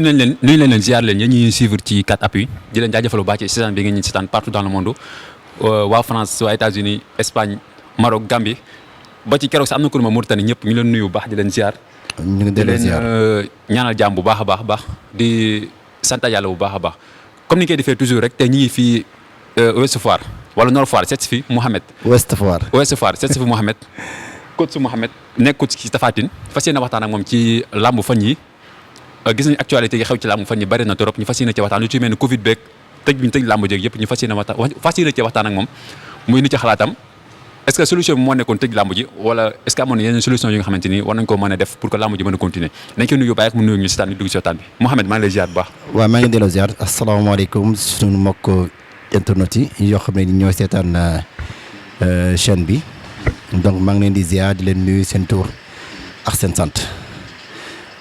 nuyu leen ziar leen yéen ñuy suivre ci 4appuis di leen jaajëfal bu baax ci seetaan bi ngeen ñu seetaan partout dans le monde waa France waa États-Unis Espagne Maroc Gambie ba ci keroog sax am na kuréel Mauritanie ñëpp ñu leen nuyu bu baax di leen ziar. ñu ngi delloo ziar di leen ñaanal jàmm bu baax a baax di sant yàlla bu baax a baax comme ni ñu koy defee toujours rek te ñu ngi fii Ouest Foire wala Nord Foire seet si fi Mouhamed. Ouest Foire seet si fi Mouhamed coach su Mouhamed nekk coach ci Tapha Tine fas yéene waxtaan ak moom ci làmbu fan yi gis nañu actualité yi xew ci làmb fan yi bari na trop ñu fas yéene ci waxtaan lu ci mel ni Covid beeg tëj bi ñu tëj làmb jéeg yëpp ñu fas yéene ci waxtaan ak moom muy ni ci xalaatam est-ce que solution bi moo nekkoon tëj làmb ji wala est-ce que amoon na yeneen solution yi nga xamante ni war nañ ko mën a def pour que làmb ji mën a continuer nañ ko nuyu bàyyi ak mu nuyu ñu si taan ñu dugg si waxtaan bi Mouhamed maa ngi lay ziar bu baax. waaw maa ngi delloo ziar asalaamaaleykum suñu mbokk internet yi yoo xam ne ñoo seetaan chaîne bi donc maa ngi leen di ziar di leen nuyu seen tur ak seen sant.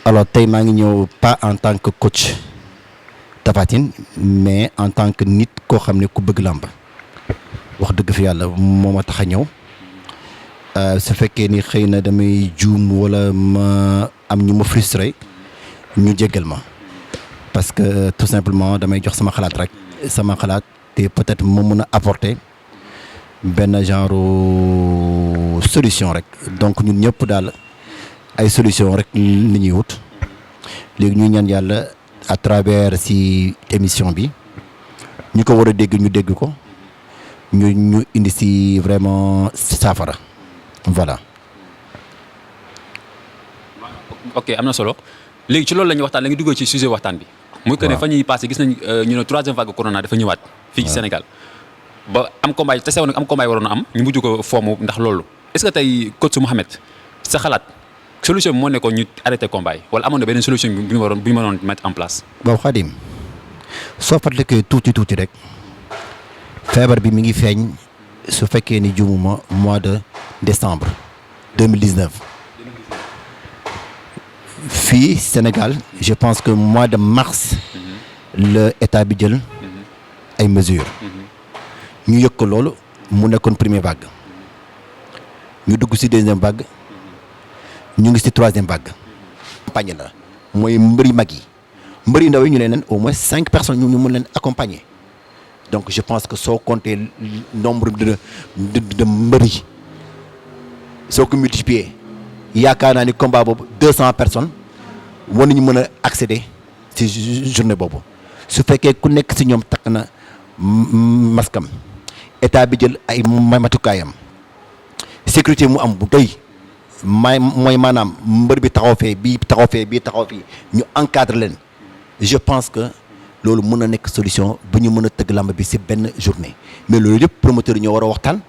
alors tey maa ngi ñëw pas en tant que coach Tapha Tine mais en tant que nit koo xam ne ku bëgg làmb wax dëgg fi yàlla moo ma tax a ñëw su fekkee ni xëy na damay juum wala ma am ñu ma frustré ñu jéggal ma parce que tout simplement damay jox sama xalaat rek sama xalaat te peut-être ma mën a apporter benn genre solution rek donc ñun ñëpp daal ay solution rek li ñuy wut léegi ñuy ñaan yàlla à travers si émission bi ñu ko war a dégg ñu dégg ko ñu indi si vraiment saafara voilà. ok am na solo léegi ci loolu la ñuy waxtaan la ngi duggoo ci sujet waxtaan bi. muy que ne fa ñuy passé gis nañ ñu ne troisième vague corona dafa ñëwaat. fii ci Sénégal ba am combat te sew nag am combat yi waroon a am ñu mujj ko foomu ndax loolu est-ce que tey coach Mouhamed sa xalaat. solution bi moo nekkoon ñu arrêté combat yi wala amoon na beneen solution bu ñu mënoon mettre en place. waaw Khadim soo fàttalikee tuuti rek feebar bi mi ngi feeñ su fekkee ni juumuma mois de décembre 2019 fii Sénégal je pense que mois de mars le état bi jël ay mesures ñu yëg ko loolu mu nekkoon première vague ñu dugg ci deuxième vague. ñu ngi ci troisième vague. campagne la mooy mbëri mag yi mbëri ndaw yi ñu leen au moins 5 personnes ñu mën leen accompagner donc je pense que soo compter nombre de mbëri soo ko multiplier yaakaar naa ni combat boobu 200 personnes war nañu mën a accéder ci journée boobu su fekkee ku nekk ci ñoom takk na maskam état bi jël ay matukaayam sécurité mu am bu doy. mooy maanaam mbër bi taxaw fee bii taxaw fii ñu encadre leen je pense que loolu mën na nekk solution bu ñu mën a tëgg làmb bi ci benn journée mais loolu yëpp promoteurs yi ñoo war a waxtaan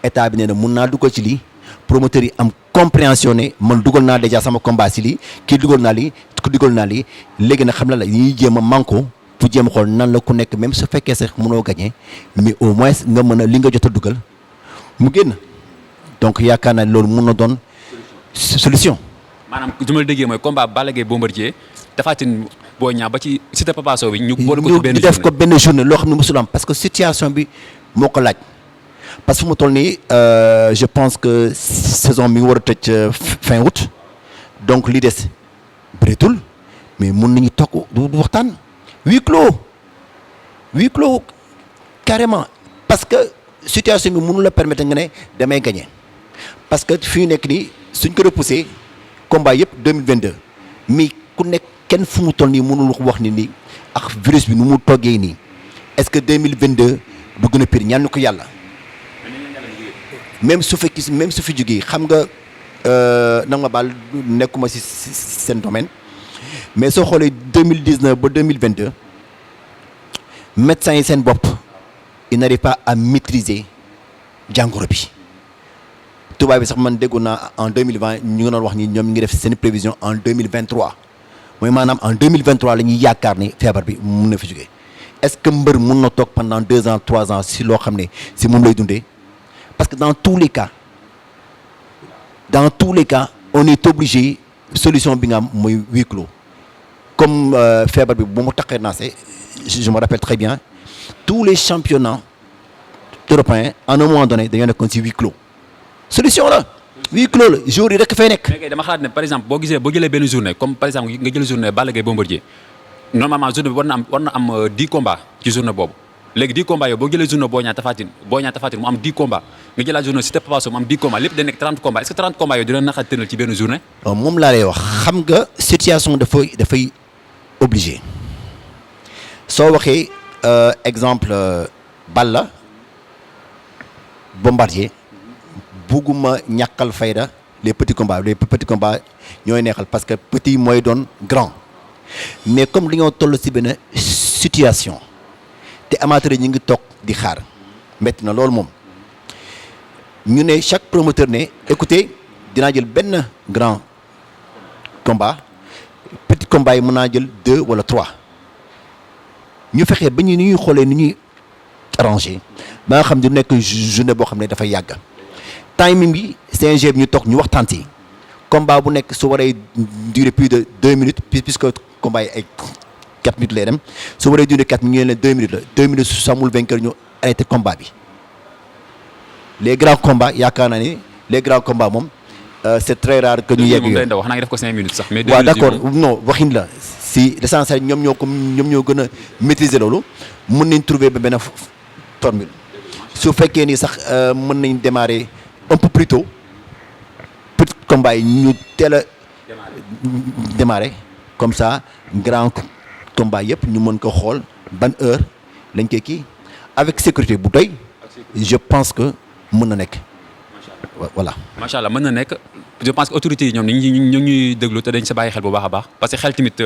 état bi nee na mun naa dugal ci lii promoteurs yi am compréhension ne man dugal naa déjà sama combat ci lii kii dugal naa lii léegi nag xam la ñuy jéem a manko pour jéem a xool nan la ku nekk même su fekkee sax mënoo gagner mais au moins nga mën a li nga jot a dugal mu génn donc yaakaar naa loolu mun na doon solution. maanaam su ma la déggee mooy combat Balla Gaye Bombardier Tapha Tine Boy Niang ba ci Siteu Papa Sow bi ñu boole ko ci benn journée def ko benn journée loo xam ne mosul am parce que situation bi moo ko laaj parce que fu mu toll nii je pense que saison mi ngi war a tëj fin août donc li des bëreetul mais mun nañu toog du waxtaan huis clos carrément parce que situation bi mënu la permettre nga ne damay gagner parce que fi ñu nekk nii suñ ko repoussé combat yëpp 2022 mais ku nekk kenn fu mu toll nii mënul wax ni nii ak virus bi nu mu toggee nii est-ce que 2022 du gën a pire ñaan ko yàlla même su fi jógee xam nga nag ma baal nekkuma ci seen domaine mais soo xoolee 2019 ba 2022 médecins yi seen bopp ils n'arrivent pas à maîtriser jàngoro bi. tubaab bi sax man déggoon naa en 2020 ñu ngi doon wax ni ñoom ñu ngi def seen prévision en 2023 mooy maanaam en 2023 la ñuy yaakaar ni feebar bi mun na fi jógee est-ce que mbër mun na toog pendant 2 ans 3 ans si loo xam ne si moom lay dundee parce que dans tous les cas on est obligé solution bi nga am mooy huis clos comme feebar bi bu mu taqee naase je me rappelle très bien tous les championnats européens à un moment donné dañoo nekkoon si huis clos solution la huis clos la jour yi rek fay nekk. mais kay dama xalaat ne par exemple boo jëlee benn journée comme par exemple nga jël journée Balla Gaye Bombardier normalement journée bi war na am 10 combats ci journée boobu léegi 10 combats yow boo jëlee journée Boy Niang Tapha Tine mu am 10 combats nga jëlaat journée Siteu Papa Sow mu am 10 combats lépp da nekk 30 combats est-ce que 30 combats yooyu dina naxa tënal ci benn journée. moom laa lay wax xam nga situation dafay obligé soo waxee exemple Balla Bombardier bugguma ñàkkal fayda les petits combats ñooy neexal parce que petit mooy doon grand mais comme dañoo toll ci benn situation te amateurs yi ñu ngi toog di xaar métti na loolu moom ñu ne chaque promoteur ne écoutez dinaa jël benn grand combat petit combat yi mën naa jël 2 wala 3 ñu fexee ba ñu ni ñuy xoolee ni ñuy arrangé ba nga xam ne du nekk journée boo xam ne dafay yàgg timing bi CNG bi ñu toog ñu waxtaan ci combat bu nekk su waree durer plus de 2 minutes puisque combat yi ay 4 minutes lay dem su waree durer 4 minutes ñu ne leen 2 minutes la 2 minutes su amul vainqueur ñu arrêté combat bi les grands combats yaakaar naa ni les grands combats moom c'est très rare que ñu yegg yoon wax naa ngi def ko 5 minutes sax. mais 2 waaw minutes d'accord non waxin la si l'essentiel ñoom ñoo gën a maîtriser loolu mën nañ trouver ba benn formule su fekkee ni sax mën nañ démarrer un peu plus tôt petit combat yi ñu teel a démarrer comme ça grand combat yëpp ñu mën ko xool ban heure lañ koy kii avec sécurité bu doy je pense que mën na nekk voilà. macha allah mën na nekk je pense que autorités yi ñoom ñu ñuy déglu te dañ sa bàyyi xel bu baax a baax parce que xel tamit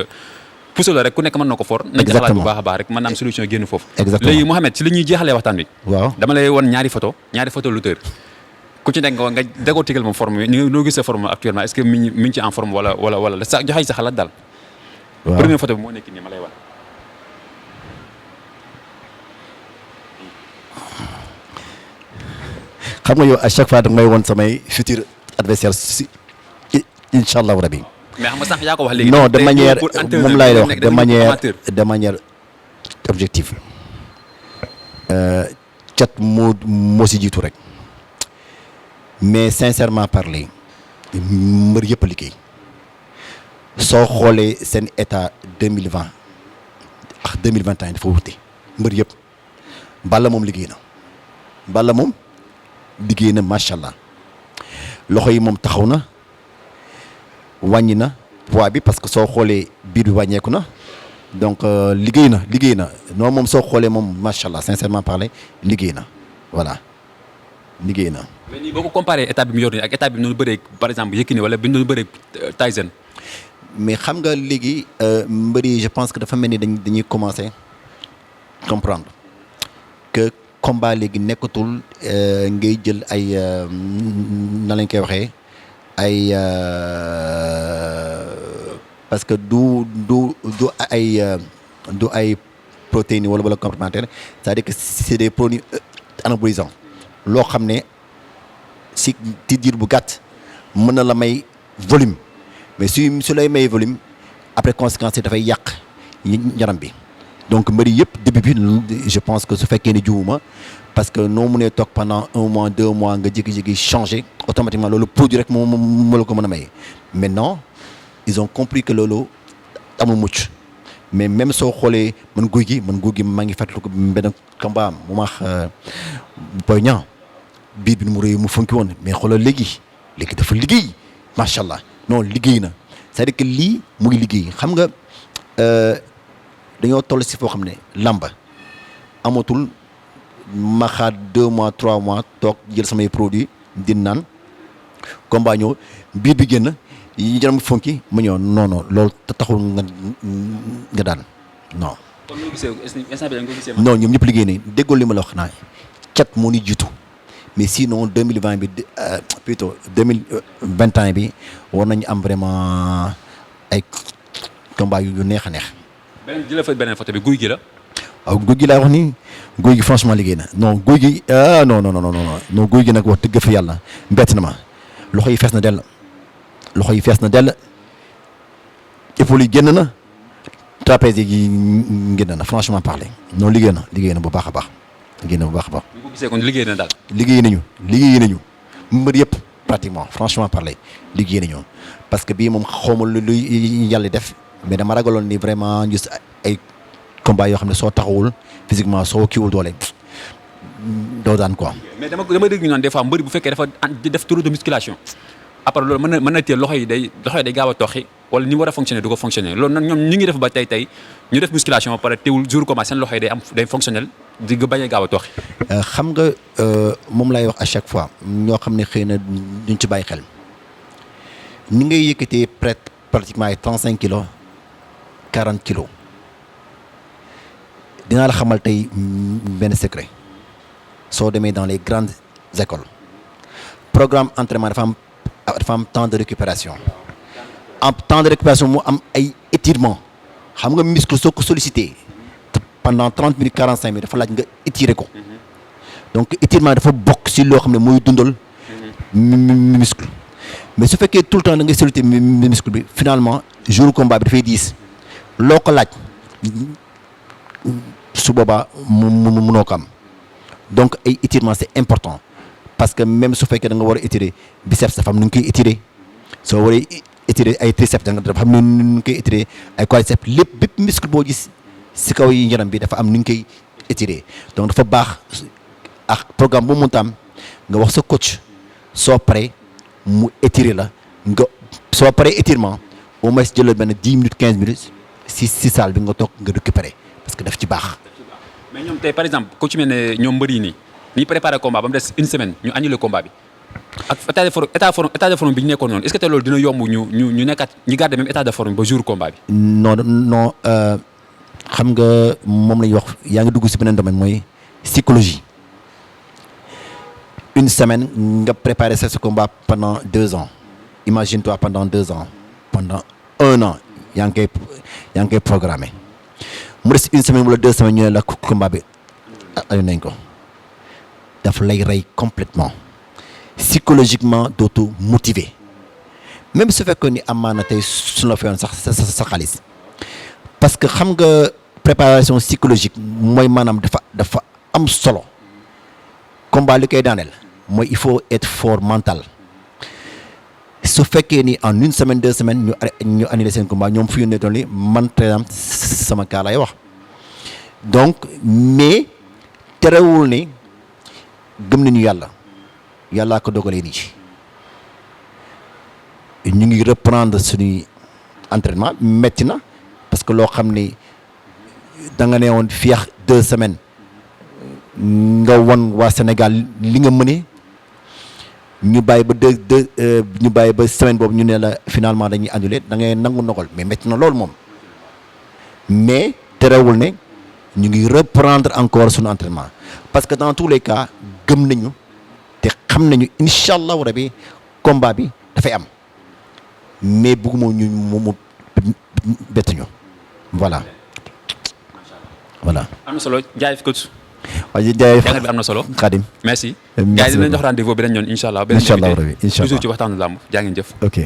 pousse la rek ku nekk mën na ko for. nañ ci xalaat bu baax a baax rek mën na am solution génn foofu. léegi Mouhamed ci li ñuy jeexalee waxtaan bi. waaw dama lay won ñaari photo lutteur ku ci nekk nga décortiquer moom forme bi noo gis sa forme actuellement est-ce que mi ngi ci en forme wala sa joxe sa xalaat daal. waaw première photo bi moo nekk nii ma lay wan. xam nga yow à chaque fois da may woon samay futur adversaire si incha allahu rabi. mais xam nga sànq yaa ko wax léegi. non de manière moom laay wax de manière objective. cat moo si jiitu rek mais sincèrement parler mbër yëpp a liggéey soo xoolee seen état 2020 ak 2021 dafa wute mbër yëpp Balla moom liggéey na macha allah loxo yi moom taxaw na wàññi na poids bi parce que soo xoolee biir bi wàññeeku na donc liggéey na non moom soo xoolee moom macha allah sincèrement parler liggéey na voilà liggéey na. mais nii boo ko comparé état bi mu yor nii ak état bi mu doon bëree par exemple Yékini wala bi mu doon bëree Tyson. mais xam nga léegi mbër yi je pense que dafa mel ni dañuy commencer comprendre que combat léegi nekkatul ngay jël ay nan lañ koy waxee ay parce que du ay protéines wala complémentaires c'est-à-dire que c'est des produits anabolisants loo xam ne si diir bu gàtt mën na la may volume mais su lay may volume après conséquence yi dafay yàq yaram bi donc mbëri yëpp début bi je pense que su fekkee ni juwuma parce que noo mënee toog pendant 1 mois 2 mois nga jékki-jékki changer automatiquement loolu produit rek moo la ko mën a may maintenant ils ont compris que loolu amul mucc mais même soo xoolee man guy gi maa ngi fàttaliku benn combat am mu maax Boy Niang biir bi nu mu rëy mu fonki woon mais xoolal léegi dafa liggéey macha allah non liggéey na c'est-à-dire que lii mu ngi liggéey xam nga dañoo toll si foo xam ne lamba amatul ma xaar 2 mois 3 mois toog jël samay produits di naan combat ñëw biir bi génn yi jaram fonki ma ñëw non loolu taxul nga daan non. kon nga gisee instant bi nga ko gisee. non ñoom ñëpp liggéey nañ déggoo li ma la wax naa cat moo ni jiitu mais sinon 2020 bi plutôt 2021 bi war nañu am vraiment ay combat yu neex a neex. beneen photo bi guy gi la. waaw guy gi laa wax ni guy gi franchement liggéey na non guy gi non guy gi nag wax dëgg fa yàlla mbett na ma loxo yi fees na dell épaule yi génn na trapèze yi génn na franchement parler non liggéey na bu baax a baax liggéey na bu baax a baax. bu ko gisee kon liggéey na daal. liggéey nañu mbër yëpp pratiquement franchement parler liggéey nañu parce que bii moom xawma luy yàlla def mais dama ragaloon ni vraiment ay combat yoo xam ne soo taxawul physiquement soo kiiwul doole doo daan quoi. mais dama dégg ñu naan des fois mbëri bu fekkee dafa di def trop de musculation après loolu mën na téye loxo yi day gaaw a toxi wala ni war a fonctionner du ko fonctionner loolu nag ñoom ñu ngi def ba tey ñu def musculation ba pare teewul jour combat seen loxo yi day fonctionnel di bañ a gaaw a toxi. xam nga moom lay wax à chaque fois ñoo xam ne xëy na duñ ci bàyyi xel ni ngay yëkkatee pratiquement ay 35 kilos 40 kilos dinaa la xamal tey benn secret soo demee dans les grandes écoles programme entraînement dafa am temps de récupération en temps de récupération mu am ay étirement xam nga muscle soo ko sollicité pendant 30 minutes 45 minutes dafa laaj nga étirer ko donc étirement dafa bokk si loo xam ne mooy dundal muscle mais su fekkee tout le temps da ngay sollicité muscle bi finalement jour combat bi dafay diis loo ko laaj su boobaa mënoo ko am donc ay étirement c'est important parce que même su fekkee da nga war a étirer biceps dafa am nu ngi koy étirer soo waree étirer ay triceps dafa am nu ngi koy étirer ay quadriceps bépp muscle boo gis si kaw yi yaram bi dafa am nu ngi koy étirer donc dafa baax ak programme bu mu mënta am nga wax sa coach soo paree mu étirer la nga soo paree étirement au moins jëlal benn 10 minutes 15 minutes si salle bi nga toog nga récupérer parce que daf ci baax. mais ñoom tey par exemple ku ci mel ne ñoom mbër yi nii ñuy préparé combat ba mu des une semaine ñu annulé combat bi ak état de forme bi ñu nekkoon noonu est-ce que tey loolu dina yomb ñu nekkaat ñu garder même état de forme ba jour combat bi. non xam nga moom la ñuy wax yaa ngi dugg si beneen domaine mooy psychologie une semaine nga préparer ce combat pendant 2 ans imagine-toi pendant 2 ans pendant 1 an yaa ngi koy programmé mu des une semaine wala 2 semaines ñu ne la combat bi ayu nañ ko daf lay rey complètement psychologiquement dootu motivé même su fekkoon ni amaana tey suñu la fayoon sax sa xaalis parce que xam nga préparation psychologique mooy maanaam dafa am solo combat li koy daaneel mooy il faut être fort mental su fekkee ni en une semaine 2 semaines ñu annulé seen combat ñoom fu ñu ne doon li man par exemple sama cas lay wax donc mais terewul ni gëm nañu yàllaa ko dogalee nii ñu ngi reprendre suñuy entraînement métti na parce que loo xam ni da nga ne woon fii ak 2 semaines nga won waa Sénégal li nga mëne ñu bàyyi ba semaine boobu ñu ne la finalement dañuy annulé da ngay nangu ndogal mais métti na loolu moom mais terewul ne ñu ngi reprendre encore suñu entraînement parce que dans tous les cas gëm nañu te xam nañu incha allahu rabi combat bi dafay am mais bëgguma ñu mu bett ñu voilà. am na solo jaajëf coach. waaye jaajëf jàngat bi am na solo. Khadim merci. gars yi dinañ jox rendez-vous beneen yoon incha allah. incha allah rabi incha allah toujours ci waxtaanu làmb jaa ngeen jëf. ok.